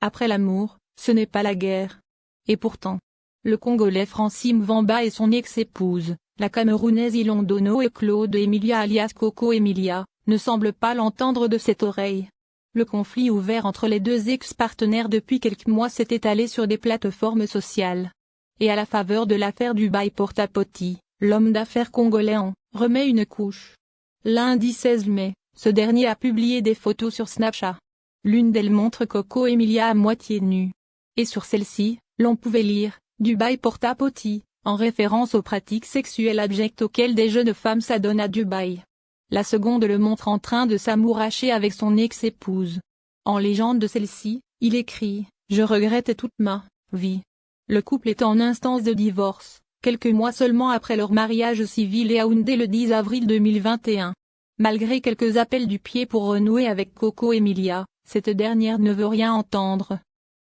Après l'amour, ce n'est pas la guerre. Et pourtant, le Congolais Francis Mvamba et son ex-épouse, la Camerounaise Ilondono et Claude Emilia alias Coco Emilia, ne semblent pas l'entendre de cette oreille. Le conflit ouvert entre les deux ex-partenaires depuis quelques mois s'est étalé sur des plateformes sociales. Et à la faveur de l'affaire Dubaï Porta-Potty, l'homme d'affaires congolais en remet une couche. Lundi 16 mai, ce dernier a publié des photos sur Snapchat. L'une d'elles montre Coco Emilia à moitié nue. Et sur celle-ci, l'on pouvait lire « Dubaï Porta-Potty », en référence aux pratiques sexuelles abjectes auxquelles des jeunes femmes s'adonnent à Dubaï. La seconde le montre en train de s'amouracher avec son ex-épouse. En légende de celle-ci, il écrit « Je regrette toute ma vie ». Le couple est en instance de divorce, quelques mois seulement après leur mariage civil et Yaoundé le 10 avril 2021. Malgré quelques appels du pied pour renouer avec Coco Emilia, cette dernière ne veut rien entendre.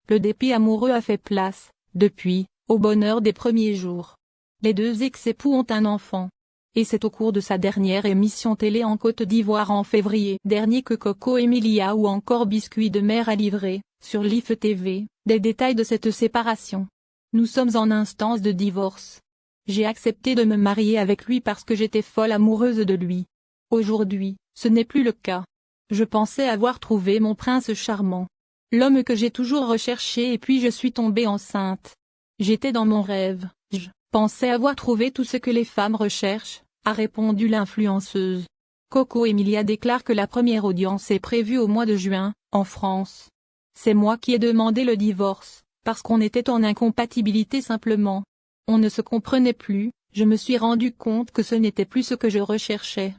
Le dépit amoureux a fait place, depuis, au bonheur des premiers jours. Les deux ex-époux ont un enfant. Et c'est au cours de sa dernière émission télé en Côte d'Ivoire en février dernier que Coco Emilia ou encore Biscuit de Mer a livré, sur Life TV, des détails de cette séparation. Nous sommes en instance de divorce. J'ai accepté de me marier avec lui parce que j'étais folle amoureuse de lui. Aujourd'hui, ce n'est plus le cas. Je pensais avoir trouvé mon prince charmant. L'homme que j'ai toujours recherché et puis je suis tombée enceinte. J'étais dans mon rêve, je pensais avoir trouvé tout ce que les femmes recherchent, a répondu l'influenceuse. Coco Emilia déclare que la première audience est prévue au mois de juin, en France. C'est moi qui ai demandé le divorce, parce qu'on était en incompatibilité simplement. On ne se comprenait plus, je me suis rendu compte que ce n'était plus ce que je recherchais.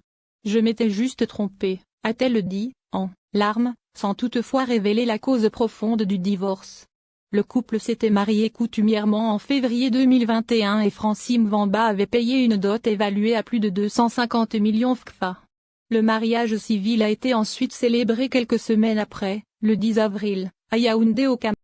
Je m'étais juste trompée, a-t-elle dit, en larmes, sans toutefois révéler la cause profonde du divorce. Le couple s'était marié coutumièrement en février 2021 et Francis Mvamba avait payé une dot évaluée à plus de 250 millions CFA. Le mariage civil a été ensuite célébré quelques semaines après, le 10 avril, à Yaoundé au Cameroun.